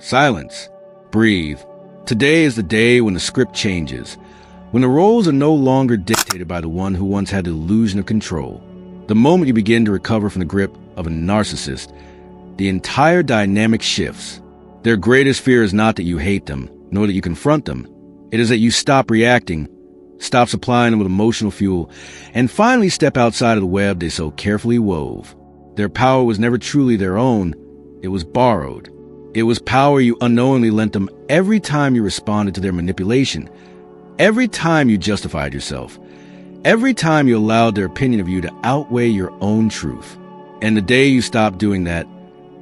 Silence. Breathe. Today is the day when the script changes, when the roles are no longer dictated by the one who once had the illusion of control. The moment you begin to recover from the grip of a narcissist, the entire dynamic shifts. Their greatest fear is not that you hate them, nor that you confront them. It is that you stop reacting, stop supplying them with emotional fuel, and finally step outside of the web they so carefully wove. Their power was never truly their own. It was borrowed. It was power you unknowingly lent them every time you responded to their manipulation, every time you justified yourself, every time you allowed their opinion of you to outweigh your own truth. And the day you stop doing that,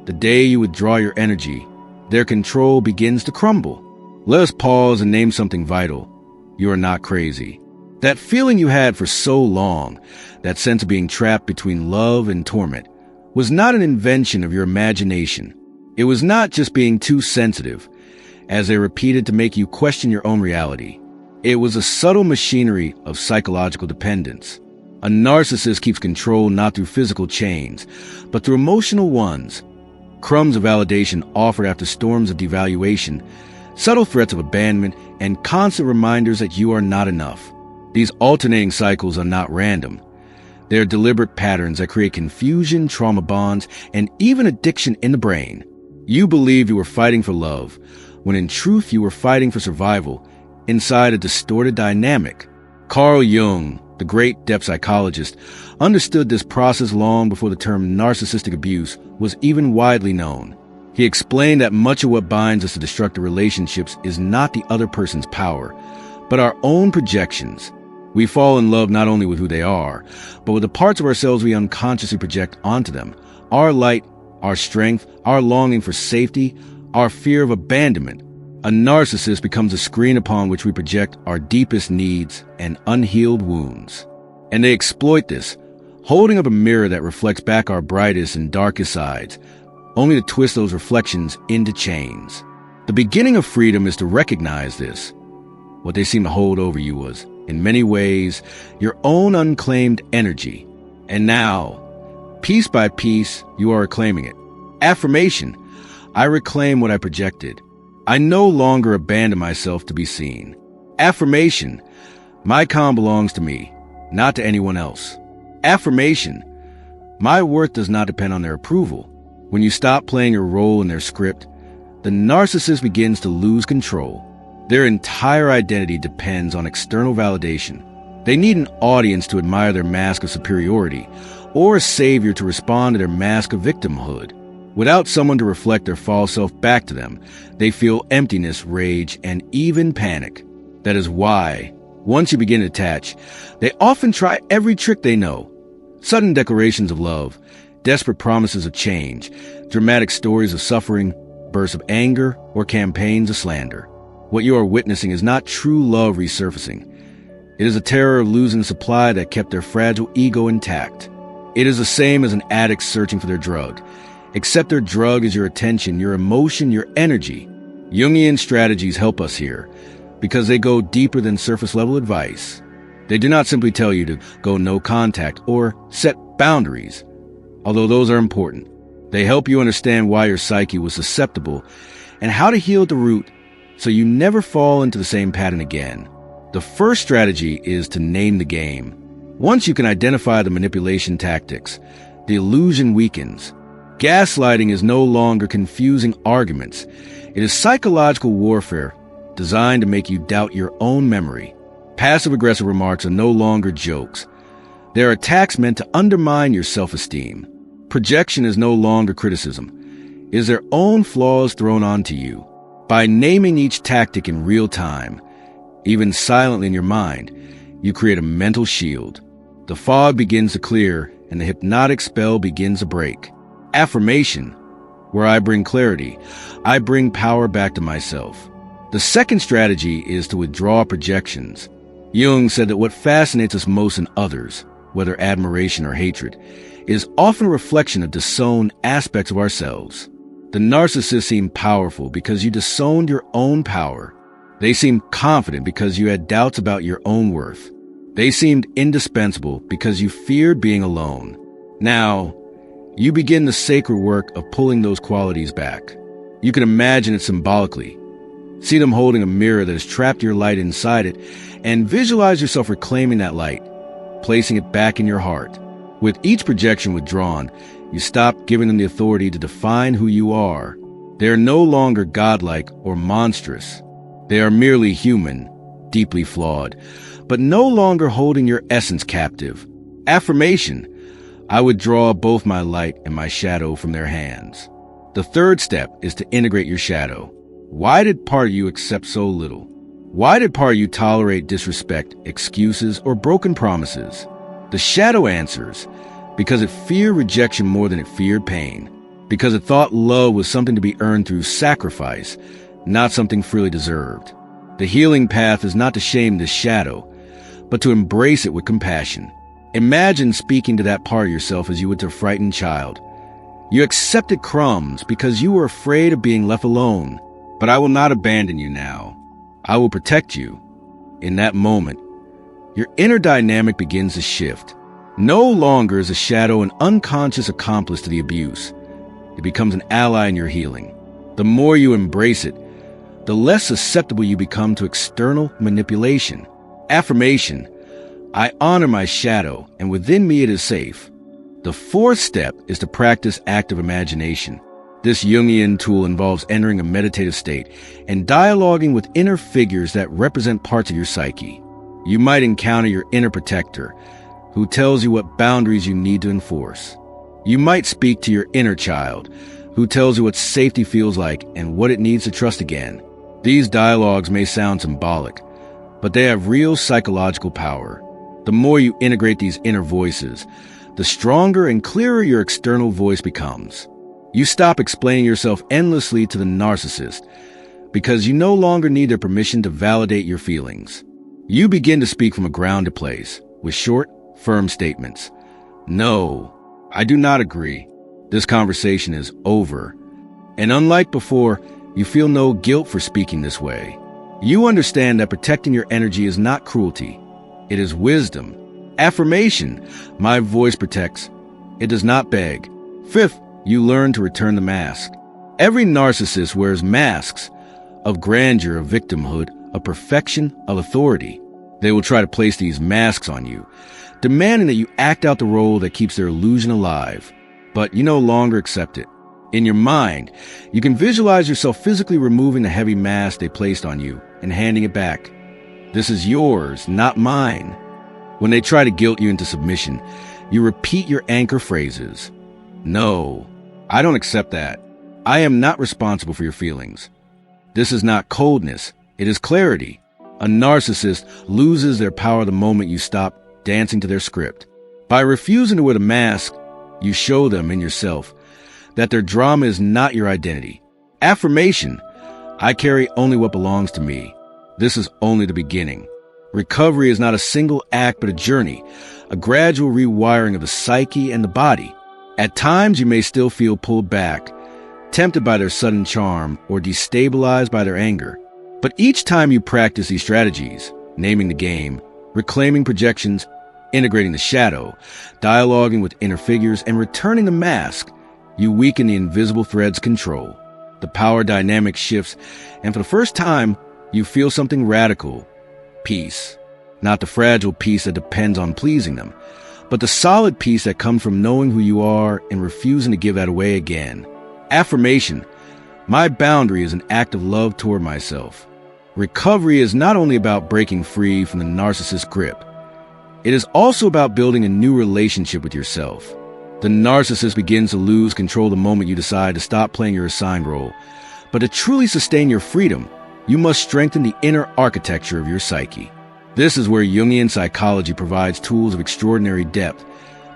the day you withdraw your energy, their control begins to crumble. Let us pause and name something vital. You are not crazy. That feeling you had for so long, that sense of being trapped between love and torment, was not an invention of your imagination. It was not just being too sensitive, as they repeated to make you question your own reality. It was a subtle machinery of psychological dependence. A narcissist keeps control not through physical chains, but through emotional ones. Crumbs of validation offered after storms of devaluation, subtle threats of abandonment, and constant reminders that you are not enough. These alternating cycles are not random. They are deliberate patterns that create confusion, trauma bonds, and even addiction in the brain. You believed you were fighting for love, when in truth you were fighting for survival, inside a distorted dynamic. Carl Jung, the great depth psychologist, understood this process long before the term narcissistic abuse was even widely known. He explained that much of what binds us to destructive relationships is not the other person's power, but our own projections. We fall in love not only with who they are, but with the parts of ourselves we unconsciously project onto them. Our light, our strength, our longing for safety, our fear of abandonment. A narcissist becomes a screen upon which we project our deepest needs and unhealed wounds. And they exploit this, holding up a mirror that reflects back our brightest and darkest sides, only to twist those reflections into chains. The beginning of freedom is to recognize this. What they seem to hold over you was, in many ways, your own unclaimed energy. And now, piece by piece, you are reclaiming it. Affirmation. I reclaim what I projected. I no longer abandon myself to be seen. Affirmation. My calm belongs to me, not to anyone else. Affirmation. My worth does not depend on their approval. When you stop playing your role in their script, the narcissist begins to lose control. Their entire identity depends on external validation. They need an audience to admire their mask of superiority, or a savior to respond to their mask of victimhood. Without someone to reflect their false self back to them, they feel emptiness, rage, and even panic. That is why, once you begin to attach, they often try every trick they know. Sudden declarations of love, desperate promises of change, dramatic stories of suffering, bursts of anger, or campaigns of slander. What you are witnessing is not true love resurfacing. It is a terror of losing supply that kept their fragile ego intact. It is the same as an addict searching for their drug. Except their drug is your attention, your emotion, your energy. Jungian strategies help us here because they go deeper than surface-level advice. They do not simply tell you to go no contact or set boundaries, although those are important. They help you understand why your psyche was susceptible and how to heal at the root so you never fall into the same pattern again. The first strategy is to name the game. Once you can identify the manipulation tactics, the illusion weakens. Gaslighting is no longer confusing arguments. It is psychological warfare designed to make you doubt your own memory. Passive-aggressive remarks are no longer jokes. They are attacks meant to undermine your self-esteem. Projection is no longer criticism. It is their own flaws thrown onto you. By naming each tactic in real time, even silently in your mind, you create a mental shield. The fog begins to clear and the hypnotic spell begins to break. Affirmation. Where I bring clarity, I bring power back to myself. The second strategy is to withdraw projections. Jung said that what fascinates us most in others, whether admiration or hatred, is often a reflection of disowned aspects of ourselves. The narcissists seem powerful because you disowned your own power. They seemed confident because you had doubts about your own worth. They seemed indispensable because you feared being alone. Now, you begin the sacred work of pulling those qualities back. You can imagine it symbolically. See them holding a mirror that has trapped your light inside it, and visualize yourself reclaiming that light, placing it back in your heart. With each projection withdrawn, you stop giving them the authority to define who you are. They are no longer godlike or monstrous. They are merely human, deeply flawed, but no longer holding your essence captive. Affirmation: I withdraw both my light and my shadow from their hands. The third step is to integrate your shadow. Why did part of you accept so little? Why did part of you tolerate disrespect, excuses, or broken promises? The shadow answers, because it feared rejection more than it feared pain. Because it thought love was something to be earned through sacrifice, not something freely deserved. The healing path is not to shame this shadow, but to embrace it with compassion. Imagine speaking to that part of yourself as you would to a frightened child. You accepted crumbs because you were afraid of being left alone. But I will not abandon you now. I will protect you. In that moment, your inner dynamic begins to shift. No longer is a shadow an unconscious accomplice to the abuse. It becomes an ally in your healing. The more you embrace it, the less susceptible you become to external manipulation. Affirmation: I honor my shadow, and within me it is safe. The fourth step is to practice active imagination. This Jungian tool involves entering a meditative state and dialoguing with inner figures that represent parts of your psyche. You might encounter your inner protector, who tells you what boundaries you need to enforce. You might speak to your inner child, who tells you what safety feels like and what it needs to trust again. These dialogues may sound symbolic, but they have real psychological power. The more you integrate these inner voices, the stronger and clearer your external voice becomes. You stop explaining yourself endlessly to the narcissist because you no longer need their permission to validate your feelings. You begin to speak from a grounded place with short, firm statements. No, I do not agree. This conversation is over. And unlike before, you feel no guilt for speaking this way. You understand that protecting your energy is not cruelty. It is wisdom. Affirmation: my voice protects. It does not beg. Fifth, you learn to return the mask. Every narcissist wears masks of grandeur, of victimhood, of perfection, of authority. They will try to place these masks on you, demanding that you act out the role that keeps their illusion alive. But you no longer accept it. In your mind, you can visualize yourself physically removing the heavy mask they placed on you and handing it back. This is yours, not mine. When they try to guilt you into submission, you repeat your anchor phrases. No, I don't accept that. I am not responsible for your feelings. This is not coldness, it is clarity. A narcissist loses their power the moment you stop dancing to their script. By refusing to wear the mask, you show them and yourself that their drama is not your identity. Affirmation: I carry only what belongs to me. This is only the beginning. Recovery is not a single act but a journey, a gradual rewiring of the psyche and the body. At times, you may still feel pulled back, tempted by their sudden charm, or destabilized by their anger. But each time you practice these strategies, naming the game, reclaiming projections, integrating the shadow, dialoguing with inner figures, and returning the mask, you weaken the invisible thread's control. The power dynamic shifts, and for the first time, you feel something radical: peace. Not the fragile peace that depends on pleasing them, but the solid peace that comes from knowing who you are and refusing to give that away again. Affirmation: my boundary is an act of love toward myself. Recovery is not only about breaking free from the narcissist's grip. It is also about building a new relationship with yourself. The narcissist begins to lose control the moment you decide to stop playing your assigned role. But to truly sustain your freedom, you must strengthen the inner architecture of your psyche. This is where Jungian psychology provides tools of extraordinary depth,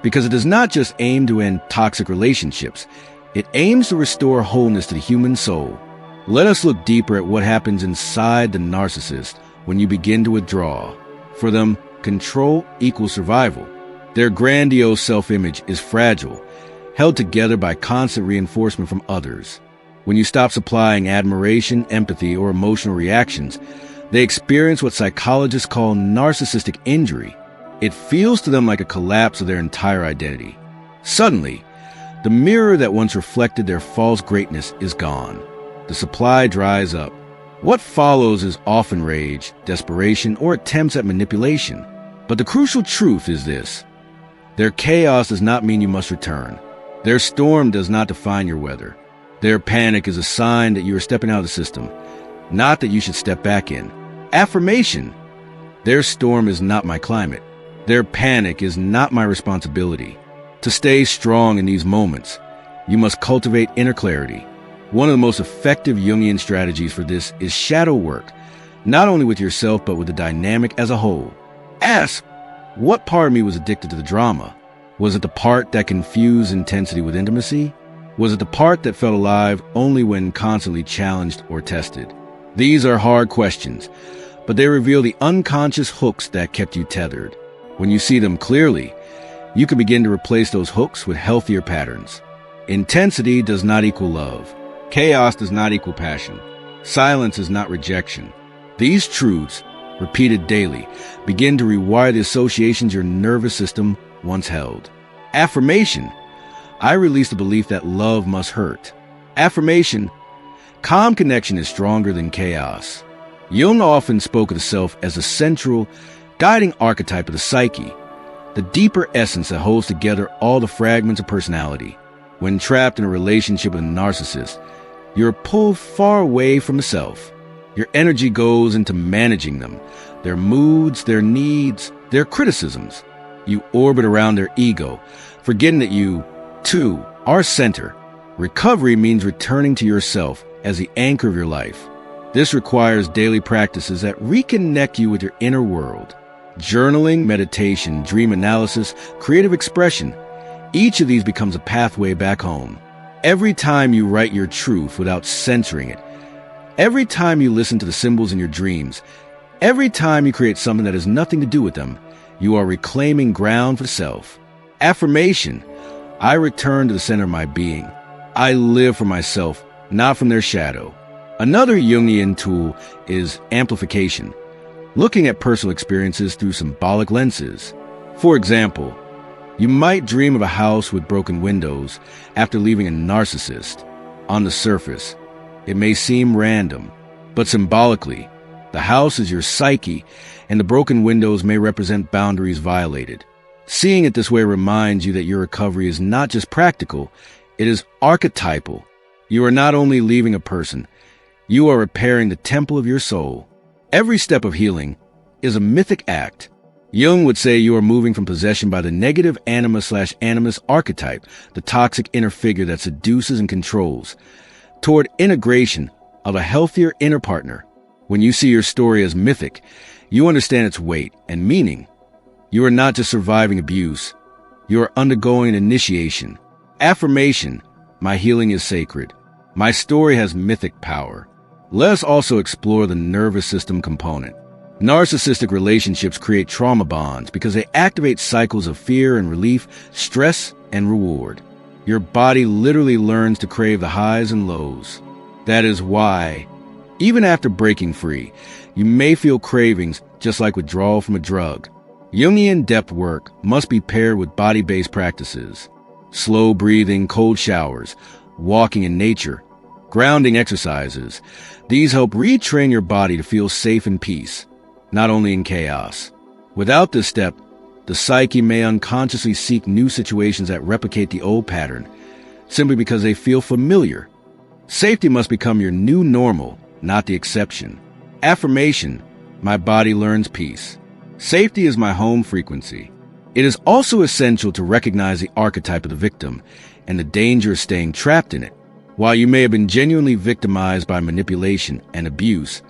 because it does not just aim to end toxic relationships, it aims to restore wholeness to the human soul. Let us look deeper at what happens inside the narcissist when you begin to withdraw. For them, control equals survival. Their grandiose self-image is fragile, held together by constant reinforcement from others. When you stop supplying admiration, empathy, or emotional reactions, they experience what psychologists call narcissistic injury. It feels to them like a collapse of their entire identity. Suddenly, the mirror that once reflected their false greatness is gone. the supply dries up. What follows is often rage, desperation, or attempts at manipulation. But the crucial truth is this: their chaos does not mean you must return. Their storm does not define your weather. Their panic is a sign that you are stepping out of the system, not that you should step back in. Affirmation: their storm is not my climate. Their panic is not my responsibility. To stay strong in these moments, you must cultivate inner clarity. One of the most effective Jungian strategies for this is shadow work, not only with yourself but with the dynamic as a whole. Ask, what part of me was addicted to the drama? Was it the part that confused intensity with intimacy? Was it the part that felt alive only when constantly challenged or tested? These are hard questions, but they reveal the unconscious hooks that kept you tethered. When you see them clearly, you can begin to replace those hooks with healthier patterns. Intensity does not equal love. Chaos does not equal passion. Silence is not rejection. These truths, repeated daily, begin to rewire the associations your nervous system once held. Affirmation: I release the belief that love must hurt. Affirmation: calm connection is stronger than chaos. Jung often spoke of the self as a central, guiding archetype of the psyche, the deeper essence that holds together all the fragments of personality. When trapped in a relationship with a narcissist, you're pulled far away from the self. Your energy goes into managing them, their moods, their needs, their criticisms. You orbit around their ego, forgetting that you, too, are center. Recovery means returning to yourself as the anchor of your life. This requires daily practices that reconnect you with your inner world. Journaling, meditation, dream analysis, creative expression. Each of these becomes a pathway back home. Every time you write your truth without censoring it, every time you listen to the symbols in your dreams, every time you create something that has nothing to do with them, you are reclaiming ground for self. Affirmation: I return to the center of my being. I live for myself, not from their shadow. Another Jungian tool is amplification, looking at personal experiences through symbolic lenses. For example, you might dream of a house with broken windows after leaving a narcissist. On the surface, it may seem random, but symbolically, the house is your psyche, and the broken windows may represent boundaries violated. Seeing it this way reminds you that your recovery is not just practical, it is archetypal. You are not only leaving a person, you are repairing the temple of your soul. Every step of healing is a mythic act. Jung would say you are moving from possession by the negative anima/animus archetype, the toxic inner figure that seduces and controls, toward integration of a healthier inner partner. When you see your story as mythic, you understand its weight and meaning. You are not just surviving abuse, you are undergoing an initiation. Affirmation: my healing is sacred. My story has mythic power. Let us also explore the nervous system component. Narcissistic relationships create trauma bonds because they activate cycles of fear and relief, stress and reward. Your body literally learns to crave the highs and lows. That is why, even after breaking free, you may feel cravings just like withdrawal from a drug. Jungian depth work must be paired with body-based practices. Slow breathing, cold showers, walking in nature, grounding exercises. These help retrain your body to feel safe in peace, not only in chaos. Without this step, the psyche may unconsciously seek new situations that replicate the old pattern, simply because they feel familiar. Safety must become your new normal, not the exception. Affirmation: my body learns peace. Safety is my home frequency. It is also essential to recognize the archetype of the victim and the danger of staying trapped in it. While you may have been genuinely victimized by manipulation and abuse,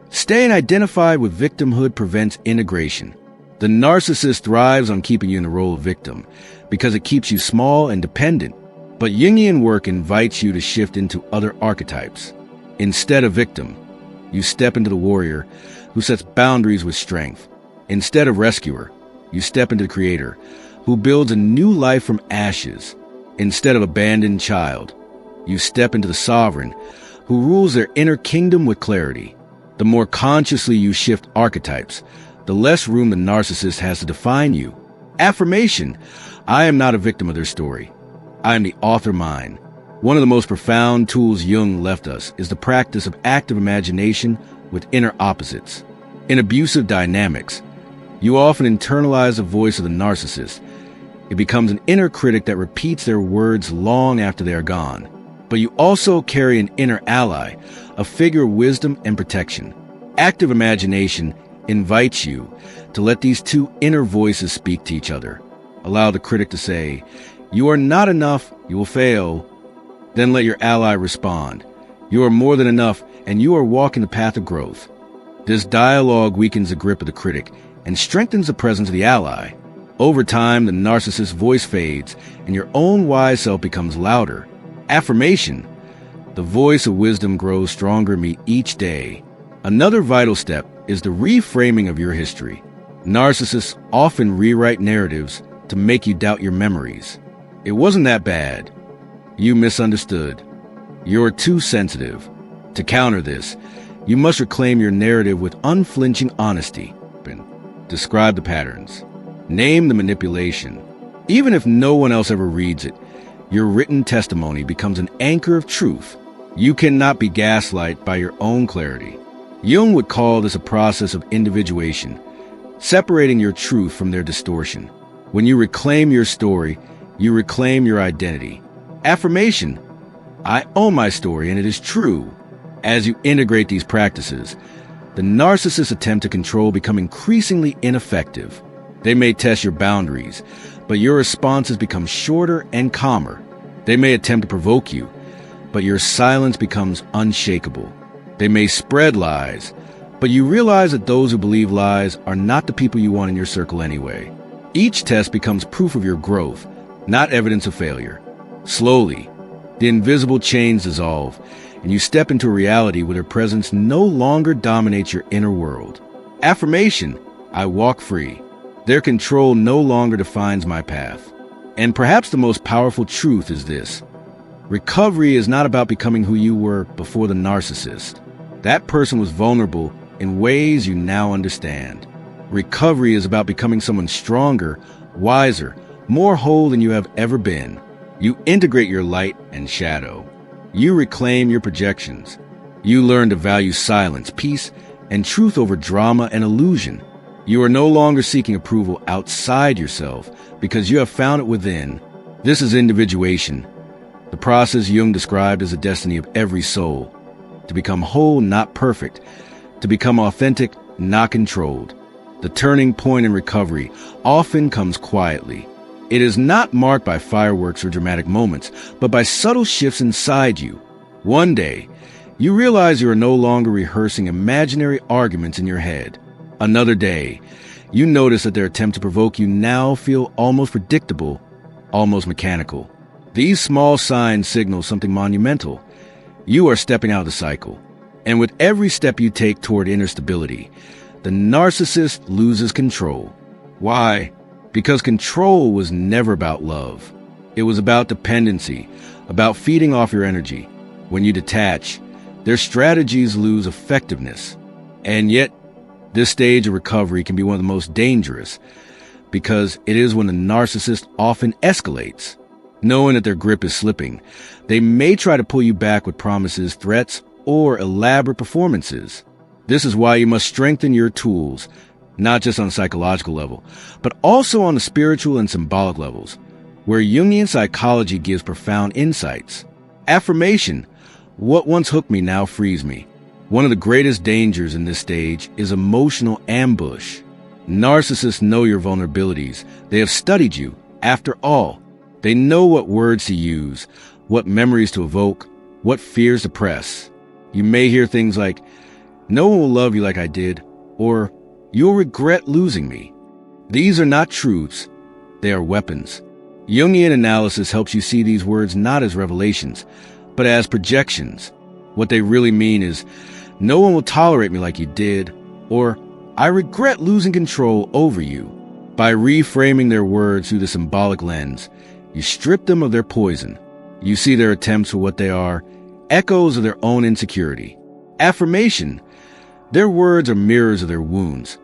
staying identified with victimhood prevents integration. The narcissist thrives on keeping you in the role of victim because it keeps you small and dependent. But Jungian work invites you to shift into other archetypes. Instead of victim, you step into the warrior who sets boundaries with strength. Instead of rescuer, you step into the creator who builds a new life from ashes. Instead of abandoned child, you step into the sovereign who rules their inner kingdom with clarity. The more consciously you shift archetypes, the less room the narcissist has to define you. Affirmation: I am not a victim of their story. I am the author mine. One of the most profound tools Jung left us is the practice of active imagination with inner opposites. In abusive dynamics, you often internalize the voice of the narcissist. It becomes an inner critic that repeats their words long after they are gone. But you also carry an inner ally, a figure of wisdom and protection. Active imagination invites you to let these two inner voices speak to each other. Allow the critic to say, "You are not enough, you will fail." Then let your ally respond, "You are more than enough, and you are walking the path of growth." This dialogue weakens the grip of the critic and strengthens the presence of the ally. Over time, the narcissist's voice fades, and your own wise self becomes louder. Affirmation. The voice of wisdom grows stronger in me each day. Another vital step is the reframing of your history. Narcissists often rewrite narratives to make you doubt your memories. It wasn't that bad. You misunderstood. You're too sensitive. To counter this, you must reclaim your narrative with unflinching honesty. Describe the patterns. Name the manipulation. Even if no one else ever reads it, your written testimony becomes an anchor of truth. You cannot be gaslighted by your own clarity. Jung would call this a process of individuation, separating your truth from their distortion. When you reclaim your story, you reclaim your identity. Affirmation. I own my story and it is true. As you integrate these practices, the narcissist's attempt to control become increasingly ineffective. They may test your boundaries, but your responses become shorter and calmer. They may attempt to provoke you, but your silence becomes unshakable. They may spread lies, but you realize that those who believe lies are not the people you want in your circle anyway. Each test becomes proof of your growth, not evidence of failure. Slowly, the invisible chains dissolve, and you step into a reality where their presence no longer dominates your inner world. Affirmation. I walk free. Their control no longer defines my path. And perhaps the most powerful truth is this. Recovery is not about becoming who you were before the narcissist. That person was vulnerable in ways you now understand. Recovery is about becoming someone stronger, wiser, more whole than you have ever been. You integrate your light and shadow. You reclaim your projections. You learn to value silence, peace, and truth over drama and illusion. You are no longer seeking approval outside yourself because you have found it within. This is individuation, the process Jung described as the destiny of every soul. To become whole, not perfect. To become authentic, not controlled. The turning point in recovery often comes quietly. It is not marked by fireworks or dramatic moments, but by subtle shifts inside you. One day, you realize you are no longer rehearsing imaginary arguments in your head. Another day, you notice that their attempt to provoke you now feel almost predictable, almost mechanical. These small signs signal something monumental. You are stepping out of the cycle. And with every step you take toward inner stability, the narcissist loses control. Why? Because control was never about love. It was about dependency, about feeding off your energy. When you detach, their strategies lose effectiveness. And yet, this stage of recovery can be one of the most dangerous because it is when the narcissist often escalates. Knowing that their grip is slipping, they may try to pull you back with promises, threats, or elaborate performances. This is why you must strengthen your tools, not just on a psychological level, but also on the spiritual and symbolic levels, where Jungian psychology gives profound insights. Affirmation. What once hooked me now frees me. One of the greatest dangers in this stage is emotional ambush. Narcissists know your vulnerabilities. They have studied you. After all, they know what words to use, what memories to evoke, what fears to press. You may hear things like, "No one will love you like I did," or "You'll regret losing me." These are not truths. They are weapons. Jungian analysis helps you see these words not as revelations, but as projections. What they really mean is, "No one will tolerate me like you did," or "I regret losing control over you." By reframing their words through the symbolic lens, you strip them of their poison. You see their attempts for what they are, echoes of their own insecurity. Affirmation. Their words are mirrors of their wounds,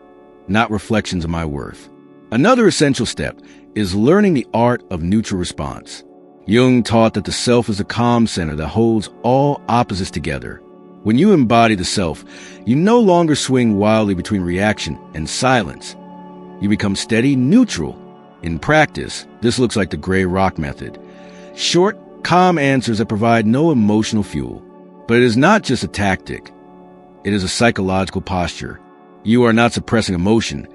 not reflections of my worth. Another essential step is learning the art of neutral response. Jung taught that the self is the calm center that holds all opposites together. When you embody the self, you no longer swing wildly between reaction and silence. You become steady, neutral. In practice, this looks like the gray rock method. Short, calm answers that provide no emotional fuel. But it is not just a tactic. It is a psychological posture. You are not suppressing emotion.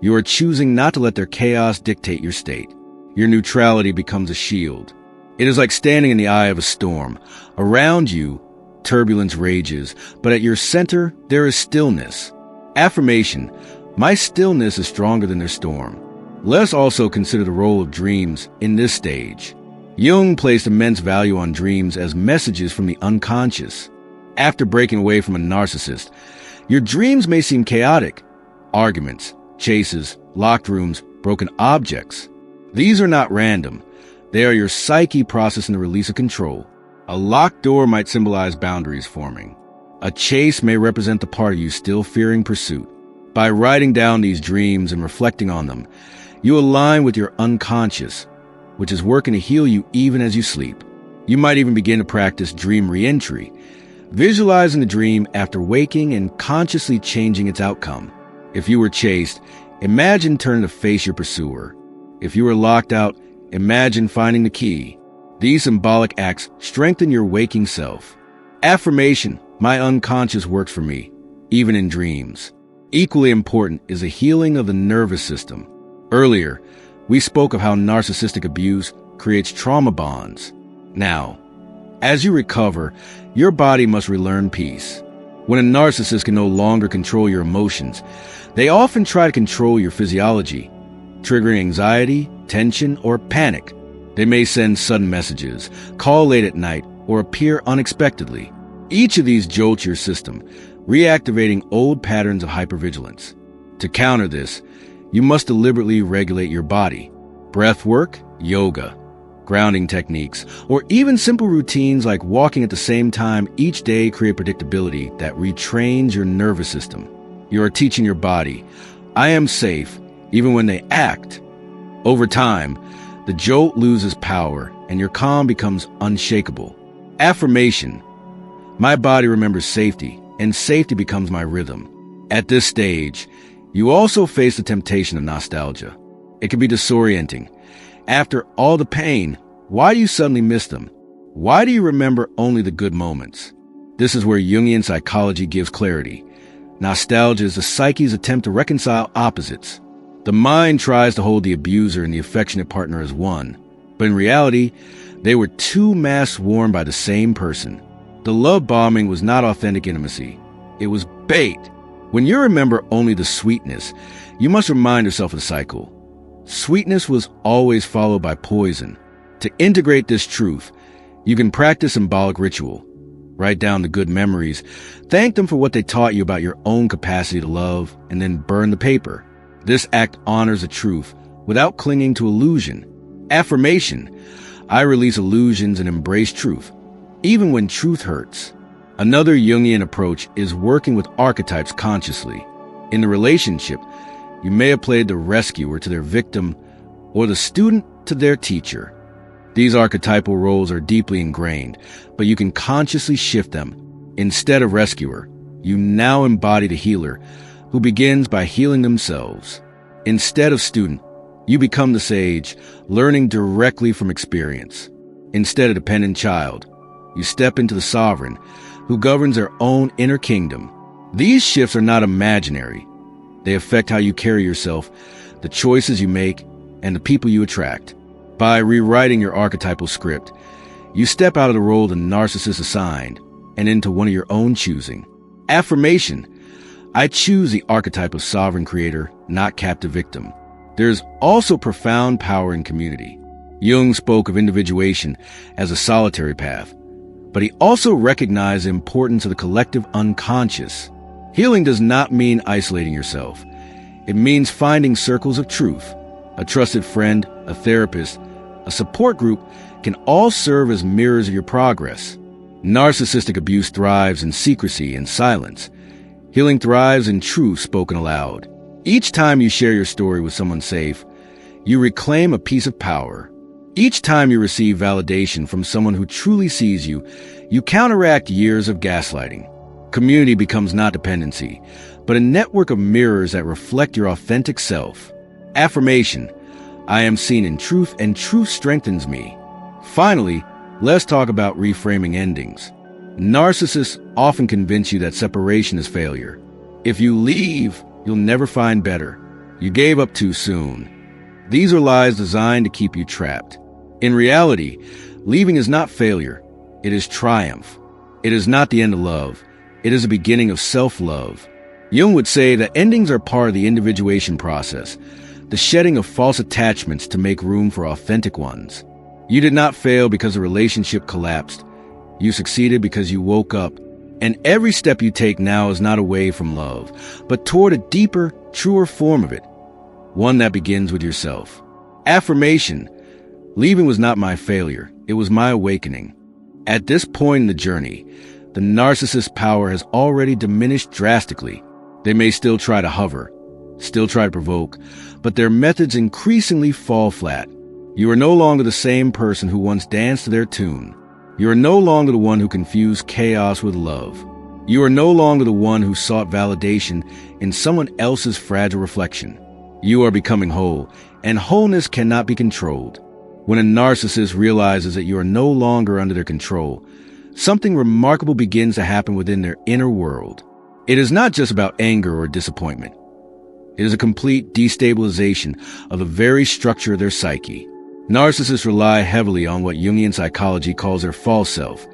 You are choosing not to let their chaos dictate your state. Your neutrality becomes a shield. It is like standing in the eye of a storm. Around you, turbulence rages, but at your center, there is stillness. Affirmation: my stillness is stronger than their storm. Let us also consider the role of dreams in this stage. Jung placed immense value on dreams as messages from the unconscious. After breaking away from a narcissist, your dreams may seem chaotic. Arguments, chases, locked rooms, broken objects. These are not random. They are your psyche processing the release of control. A locked door might symbolize boundaries forming. A chase may represent the part of you still fearing pursuit. By writing down these dreams and reflecting on them, you align with your unconscious, which is working to heal you even as you sleep. You might even begin to practice dream re-entry, visualizing the dream after waking and consciously changing its outcome. If you were chased, imagine turning to face your pursuer. If you were locked out, imagine finding the key. These symbolic acts strengthen your waking self. Affirmation: my unconscious works for me, even in dreams. Equally important is the healing of the nervous system. Earlier, we spoke of how narcissistic abuse creates trauma bonds. Now, as you recover, your body must relearn peace. When a narcissist can no longer control your emotions, they often try to control your physiology, triggering anxiety, tension, or panic. They may send sudden messages, call late at night, or appear unexpectedly. Each of these jolts your system, reactivating old patterns of hypervigilance. To counter this, you must deliberately regulate your body. Breath work, yoga, grounding techniques, or even simple routines like walking at the same time each day create predictability that retrains your nervous system. You are teaching your body, I am safe, even when they act. Over time, the jolt loses power and your calm becomes unshakable. Affirmation: my body remembers safety, and safety becomes my rhythm. At this stage, you also face the temptation of nostalgia. It can be disorienting. After all the pain, why do you suddenly miss them? Why do you remember only the good moments? This is where Jungian psychology gives clarity. Nostalgia is the psyche's attempt to reconcile opposites. The mind tries to hold the abuser and the affectionate partner as one, but in reality, they were two masks worn by the same person. The love bombing was not authentic intimacy. It was bait. When you remember only the sweetness, you must remind yourself of the cycle. Sweetness was always followed by poison. To integrate this truth, you can practice symbolic ritual. Write down the good memories, thank them for what they taught you about your own capacity to love, and then burn the paper. This act honors the truth without clinging to illusion. Affirmation: I release illusions and embrace truth, even when truth hurts. Another Jungian approach is working with archetypes consciously. In the relationship, you may have played the rescuer to their victim or the student to their teacher. These archetypal roles are deeply ingrained, but you can consciously shift them. Instead of rescuer, you now embody the healer, who begins by healing themselves. Instead of student, you become the sage, learning directly from experience. Instead of dependent child, you step into the sovereign, who governs their own inner kingdom. These shifts are not imaginary. They affect how you carry yourself, the choices you make, and the people you attract. By rewriting your archetypal script, you step out of the role the narcissist assigned and into one of your own choosing. Affirmation: I choose the archetype of sovereign creator, not captive victim. There is also profound power in community. Jung spoke of individuation as a solitary path, but he also recognized the importance of the collective unconscious. Healing does not mean isolating yourself. It means finding circles of truth. A trusted friend, a therapist, a support group can all serve as mirrors of your progress. Narcissistic abuse thrives in secrecy and silence. Healing thrives in truth spoken aloud. Each time you share your story with someone safe, you reclaim a piece of power. Each time you receive validation from someone who truly sees you, you counteract years of gaslighting. Community becomes not dependency, but a network of mirrors that reflect your authentic self. Affirmation: I am seen in truth, and truth strengthens me. Finally, let's talk about reframing endings. Narcissists often convince you that separation is failure. If you leave, you'll never find better. You gave up too soon. These are lies designed to keep you trapped. In reality, leaving is not failure. It is triumph. It is not the end of love. It is the beginning of self-love. Jung would say that endings are part of the individuation process, the shedding of false attachments to make room for authentic ones. You did not fail because the relationship collapsed. You succeeded because you woke up. And every step you take now is not away from love, but toward a deeper, truer form of it, one that begins with yourself. Affirmation: leaving was not my failure, it was my awakening. At this point in the journey, the narcissist's power has already diminished drastically. They may still try to hover, still try to provoke, but their methods increasingly fall flat. You are no longer the same person who once danced to their tune. You are no longer the one who confused chaos with love. You are no longer the one who sought validation in someone else's fragile reflection. You are becoming whole, and wholeness cannot be controlled. When a narcissist realizes that you are no longer under their control, something remarkable begins to happen within their inner world. It is not just about anger or disappointment. It is a complete destabilization of the very structure of their psyche. Narcissists rely heavily on what Jungian psychology calls their false self,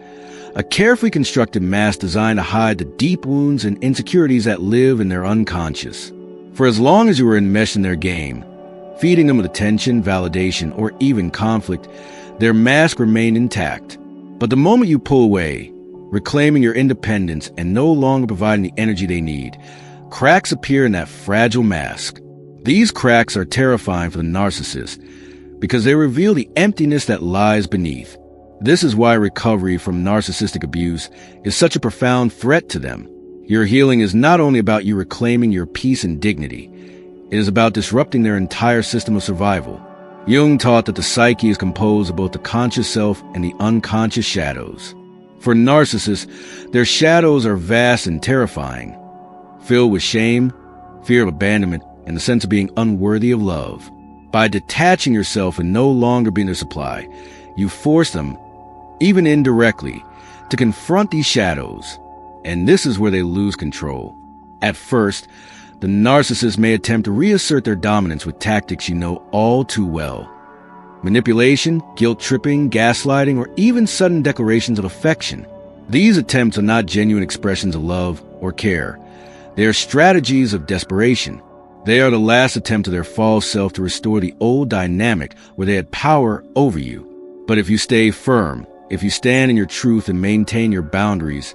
a carefully constructed mask designed to hide the deep wounds and insecurities that live in their unconscious. For as long as you were enmeshed in their game, feeding them with attention, validation, or even conflict, their mask remained intact. But the moment you pull away, reclaiming your independence and no longer providing the energy they need, cracks appear in that fragile mask. These cracks are terrifying for the narcissist because they reveal the emptiness that lies beneath. This is why recovery from narcissistic abuse is such a profound threat to them. Your healing is not only about you reclaiming your peace and dignity, it is about disrupting their entire system of survival. Jung taught that the psyche is composed of both the conscious self and the unconscious shadows. For narcissists, their shadows are vast and terrifying, filled with shame, fear of abandonment, and the sense of being unworthy of love. By detaching yourself and no longer being their supply, you force them, even indirectly, to confront these shadows. And this is where they lose control. At first, the narcissist may attempt to reassert their dominance with tactics you know all too well. Manipulation, guilt-tripping, gaslighting, or even sudden declarations of affection. These attempts are not genuine expressions of love or care. They are strategies of desperation. They are the last attempt of their false self to restore the old dynamic where they had power over you. But if you stay firm, if you stand in your truth and maintain your boundaries,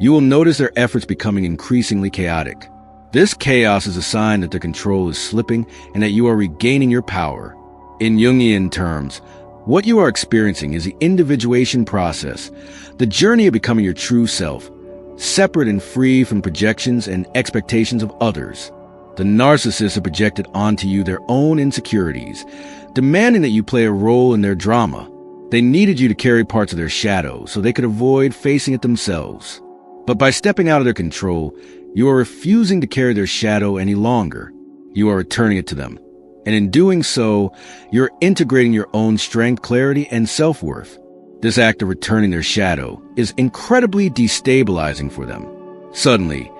you will notice their efforts becoming increasingly chaotic. This chaos is a sign that their control is slipping and that you are regaining your power. In Jungian terms, what you are experiencing is the individuation process, the journey of becoming your true self, separate and free from projections and expectations of others. The narcissists have projected onto you their own insecurities, demanding that you play a role in their drama. They needed you to carry parts of their shadow so they could avoid facing it themselves. But by stepping out of their control, you are refusing to carry their shadow any longer. You are returning it to them. And in doing so, you're integrating your own strength, clarity, and self-worth. This act of returning their shadow is incredibly destabilizing for them. Suddenly,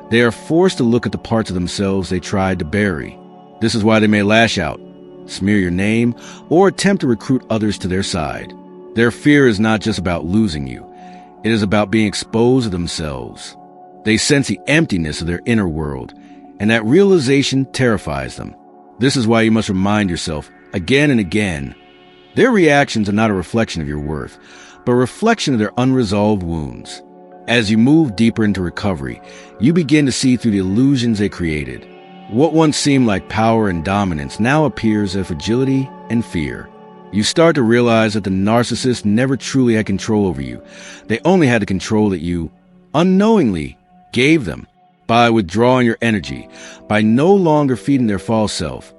they are forced to look at the parts of themselves they tried to bury. This is why they may lash out, smear your name, or attempt to recruit others to their side. Their fear is not just about losing you. It is about being exposed to themselves. They sense the emptiness of their inner world, and that realization terrifies them. This is why you must remind yourself, again and again, their reactions are not a reflection of your worth, but a reflection of their unresolved wounds. As you move deeper into recovery, you begin to see through the illusions they created. What once seemed like power and dominance now appears as fragility and fear. You start to realize that the narcissist never truly had control over you. They only had the control that you, unknowingly, gave them. By withdrawing your energy, by no longer feeding their false self,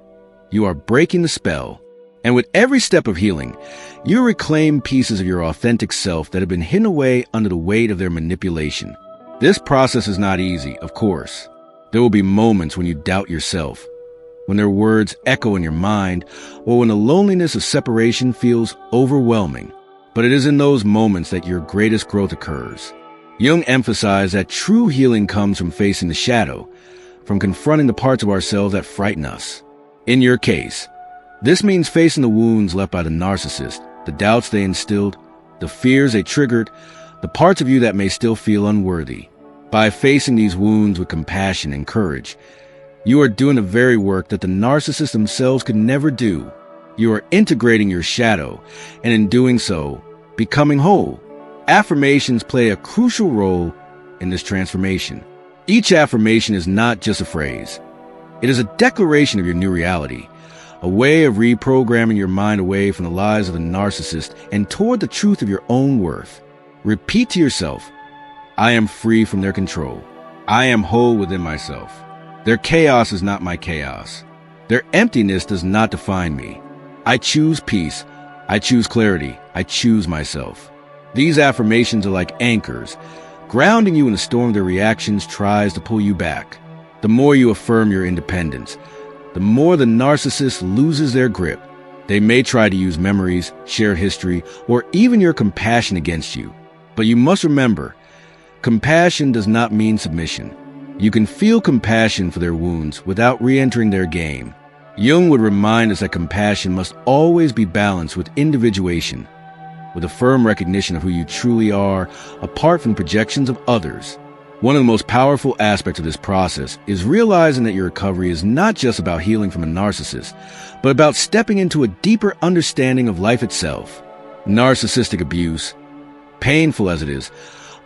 you are breaking the spell. And with every step of healing, you reclaim pieces of your authentic self that have been hidden away under the weight of their manipulation. This process is not easy, of course. There will be moments when you doubt yourself, when their words echo in your mind, or when the loneliness of separation feels overwhelming. But it is in those moments that your greatest growth occurs. Jung emphasized that true healing comes from facing the shadow, from confronting the parts of ourselves that frighten us. In your case, this means facing the wounds left by the narcissist, the doubts they instilled, the fears they triggered, the parts of you that may still feel unworthy. By facing these wounds with compassion and courage, you are doing the very work that the narcissists themselves could never do. You are integrating your shadow, and in doing so, becoming whole. Affirmations play a crucial role in this transformation. Each affirmation is not just a phrase. It is a declaration of your new reality, a way of reprogramming your mind away from the lies of the narcissist and toward the truth of your own worth. Repeat to yourself, I am free from their control. I am whole within myself. Their chaos is not my chaos. Their emptiness does not define me. I choose peace. I choose clarity. I choose myself. These affirmations are like anchors, grounding you in the storm their reactions tries to pull you back. The more you affirm your independence, the more the narcissist loses their grip. They may try to use memories, shared history, or even your compassion against you. But you must remember, compassion does not mean submission. You can feel compassion for their wounds without re-entering their game. Jung would remind us that compassion must always be balanced with individuation, with a firm recognition of who you truly are, apart from projections of others. One of the most powerful aspects of this process is realizing that your recovery is not just about healing from a narcissist, but about stepping into a deeper understanding of life itself. Narcissistic abuse, painful as it is,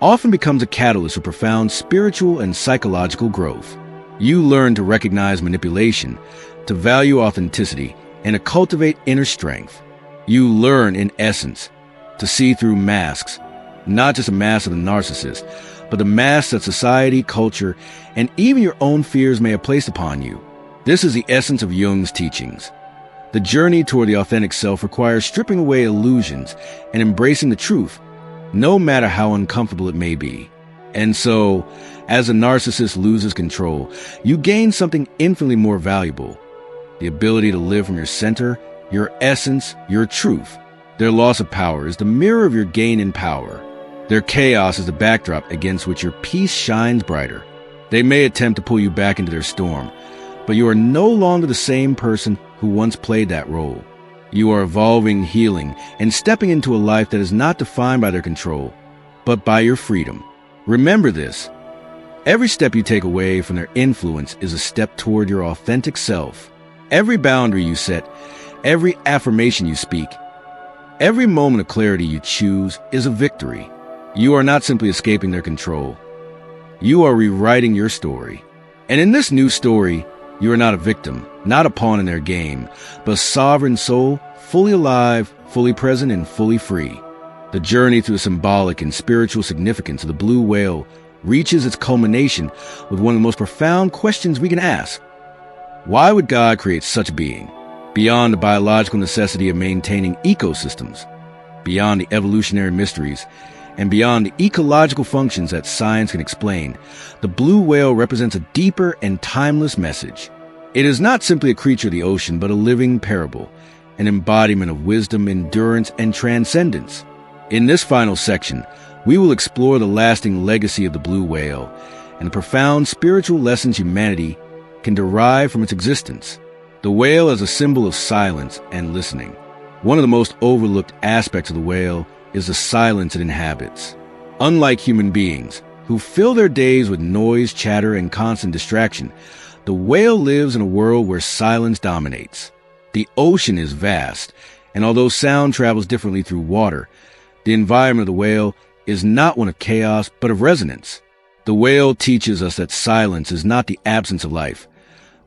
often becomes a catalyst for profound spiritual and psychological growth. You learn to recognize manipulation, to value authenticity, and to cultivate inner strength. You learn, in essence, to see through masks, not just a mask of the narcissist, but the masks that society, culture, and even your own fears may have placed upon you. This is the essence of Jung's teachings. The journey toward the authentic self requires stripping away illusions and embracing the truth, no matter how uncomfortable it may be. And so, as a narcissist loses control, you gain something infinitely more valuable: the ability to live from your center, your essence, your truth. Their loss of power is the mirror of your gain in power. Their chaos is the backdrop against which your peace shines brighter. They may attempt to pull you back into their storm, but you are no longer the same person who once played that role. You are evolving, healing, and stepping into a life that is not defined by their control, but by your freedom. Remember this: every step you take away from their influence is a step toward your authentic self. Every boundary you set, every affirmation you speak, every moment of clarity you choose is a victory. You are not simply escaping their control. You are rewriting your story. And in this new story, you are not a victim, not a pawn in their game, but a sovereign soul, fully alive, fully present, and fully free. The journey through the symbolic and spiritual significance of the blue whale reaches its culmination with one of the most profound questions we can ask. Why would God create such a being? Beyond the biological necessity of maintaining ecosystems, beyond the evolutionary mysteries, and beyond the ecological functions that science can explain, the blue whale represents a deeper and timeless message. It is not simply a creature of the ocean, but a living parable, an embodiment of wisdom, endurance, and transcendence. In this final section, we will explore the lasting legacy of the blue whale and the profound spiritual lessons humanity can derive from its existence. The whale as a symbol of silence and listening. One of the most overlooked aspects of the whale is the silence it inhabits. Unlike human beings, who fill their days with noise, chatter, and constant distraction, the whale lives in a world where silence dominates. The ocean is vast, and although sound travels differently through water, the environment of the whale is not one of chaos, but of resonance. The whale teaches us that silence is not the absence of life,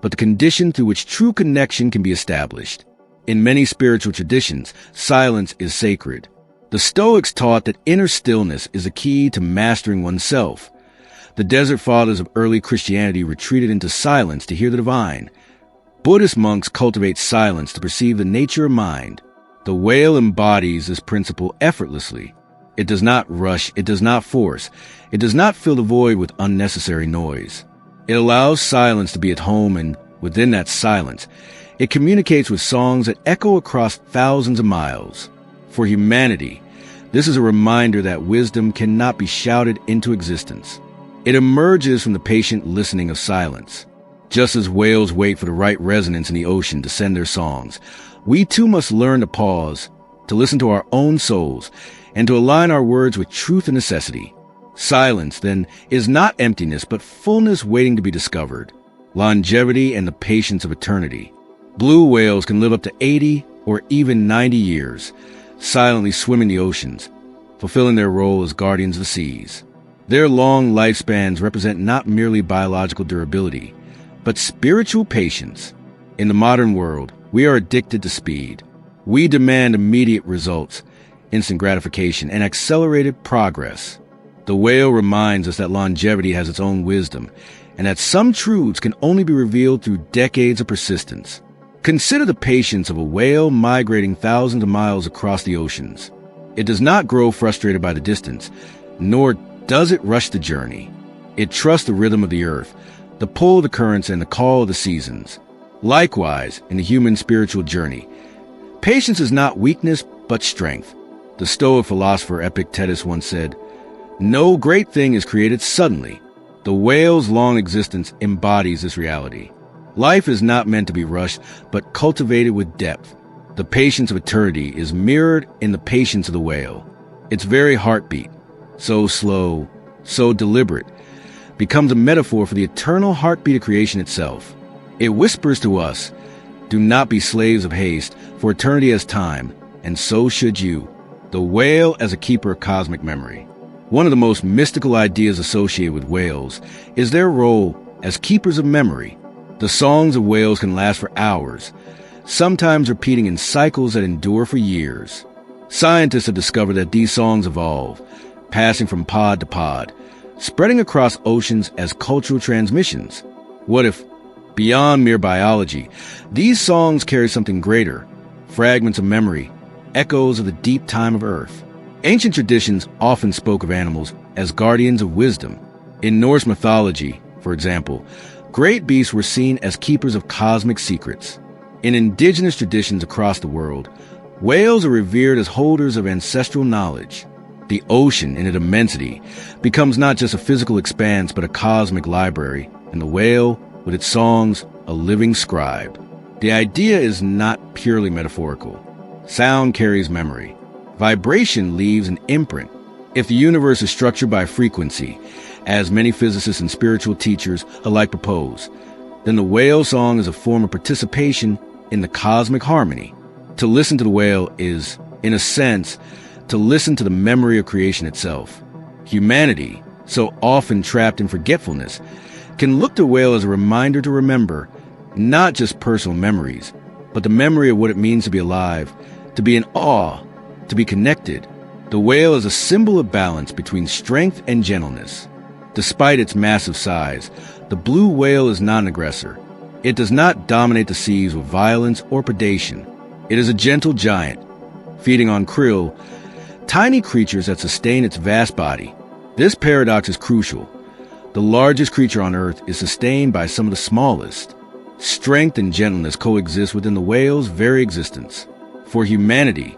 but the condition through which true connection can be established. In many spiritual traditions, silence is sacred. The Stoics taught that inner stillness is a key to mastering oneself. The Desert Fathers of early Christianity retreated into silence to hear the divine. Buddhist monks cultivate silence to perceive the nature of mind. The whale embodies this principle effortlessly. It does not rush, it does not force, it does not fill the void with unnecessary noise. It allows silence to be at home, and within that silence, it communicates with songs that echo across thousands of miles. For humanity, this is a reminder that wisdom cannot be shouted into existence. It emerges from the patient listening of silence. Just as whales wait for the right resonance in the ocean to send their songs, we too must learn to pause, to listen to our own souls, and to align our words with truth and necessity. Silence, then, is not emptiness, but fullness waiting to be discovered. Longevity and the patience of eternity. Blue whales can live up to 80 or even 90 years, silently swimming the oceans, fulfilling their role as guardians of the seas. Their long lifespans represent not merely biological durability, but spiritual patience. In the modern world, we are addicted to speed. We demand immediate results, instant gratification, and accelerated progress. The whale reminds us that longevity has its own wisdom, and that some truths can only be revealed through decades of persistence. Consider the patience of a whale migrating thousands of miles across the oceans. It does not grow frustrated by the distance, nor does it rush the journey. It trusts the rhythm of the earth, the pull of the currents, and the call of the seasons. Likewise, in the human spiritual journey, patience is not weakness, but strength. The Stoic philosopher Epictetus once said, "No great thing is created suddenly." The whale's long existence embodies this reality. Life is not meant to be rushed, but cultivated with depth. The patience of eternity is mirrored in the patience of the whale. Its very heartbeat, so slow, so deliberate, becomes a metaphor for the eternal heartbeat of creation itself. It whispers to us, "Do not be slaves of haste, for eternity has time, and so should you." The whale as a keeper of cosmic memory. One of the most mystical ideas associated with whales is their role as keepers of memory. The songs of whales can last for hours, sometimes repeating in cycles that endure for years. Scientists have discovered that these songs evolve, passing from pod to pod, spreading across oceans as cultural transmissions. What if, beyond mere biology, these songs carry something greater, fragments of memory, echoes of the deep time of Earth? Ancient traditions often spoke of animals as guardians of wisdom. In Norse mythology, for example, great beasts were seen as keepers of cosmic secrets. In indigenous traditions across the world, whales are revered as holders of ancestral knowledge. The ocean, in its immensity, becomes not just a physical expanse, but a cosmic library, and the whale, with its songs, a living scribe. The idea is not purely metaphorical. Sound carries memory. Vibration leaves an imprint. If the universe is structured by frequency, as many physicists and spiritual teachers alike propose, then the whale song is a form of participation in the cosmic harmony. To listen to the whale is, in a sense, to listen to the memory of creation itself. Humanity, so often trapped in forgetfulness, can look to the whale as a reminder to remember not just personal memories, but the memory of what it means to be alive, to be in awe, to be connected. The whale is a symbol of balance between strength and gentleness. Despite its massive size, the blue whale is not an aggressor. It does not dominate the seas with violence or predation. It is a gentle giant, feeding on krill, tiny creatures that sustain its vast body. This paradox is crucial. The largest creature on Earth is sustained by some of the smallest. Strength and gentleness coexist within the whale's very existence. For humanity,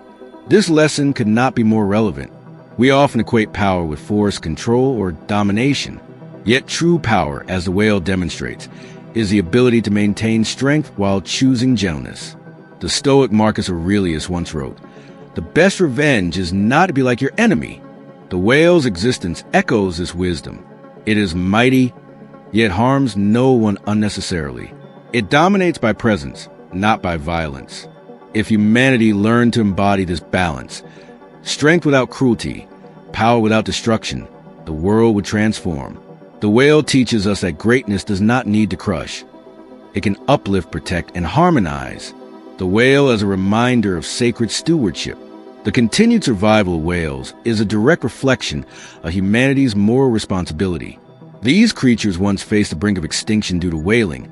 this lesson could not be more relevant. We often equate power with force, control, or domination. Yet true power, as the whale demonstrates, is the ability to maintain strength while choosing gentleness. The Stoic Marcus Aurelius once wrote, "The best revenge is not to be like your enemy." The whale's existence echoes this wisdom. It is mighty, yet harms no one unnecessarily. It dominates by presence, not by violence. If humanity learned to embody this balance, strength without cruelty, power without destruction, the world would transform. The whale teaches us that greatness does not need to crush. It can uplift, protect, and harmonize. The whale as a reminder of sacred stewardship. The continued survival of whales is a direct reflection of humanity's moral responsibility. These creatures once faced the brink of extinction due to whaling.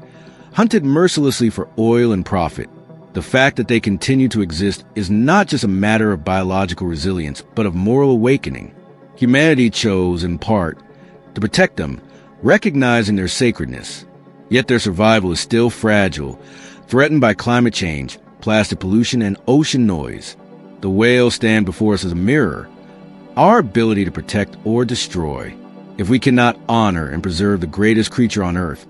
hunted mercilessly for oil and profit. The fact that they continue to exist is not just a matter of biological resilience, but of moral awakening. Humanity chose, in part, to protect them, recognizing their sacredness. Yet their survival is still fragile, threatened by climate change, plastic pollution, and ocean noise. The whales stand before us as a mirror, our ability to protect or destroy. If we cannot honor and preserve the greatest creature on Earth,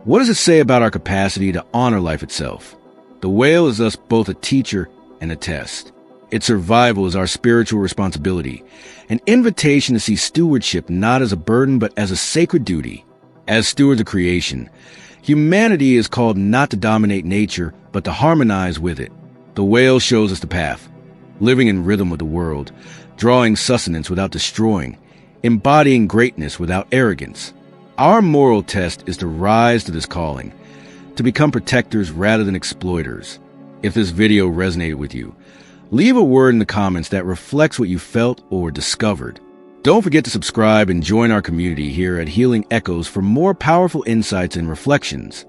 what does it say about our capacity to honor life itself? The whale is thus both a teacher and a test. Its survival is our spiritual responsibility, an invitation to see stewardship not as a burden but as a sacred duty. As stewards of creation, humanity is called not to dominate nature but to harmonize with it. The whale shows us the path, living in rhythm with the world, drawing sustenance without destroying, embodying greatness without arrogance. Our moral test is to rise to this calling, to become protectors rather than exploiters. If this video resonated with you, leave a word in the comments that reflects what you felt or discovered. Don't forget to subscribe and join our community here at Healing Echoes for more powerful insights and reflections.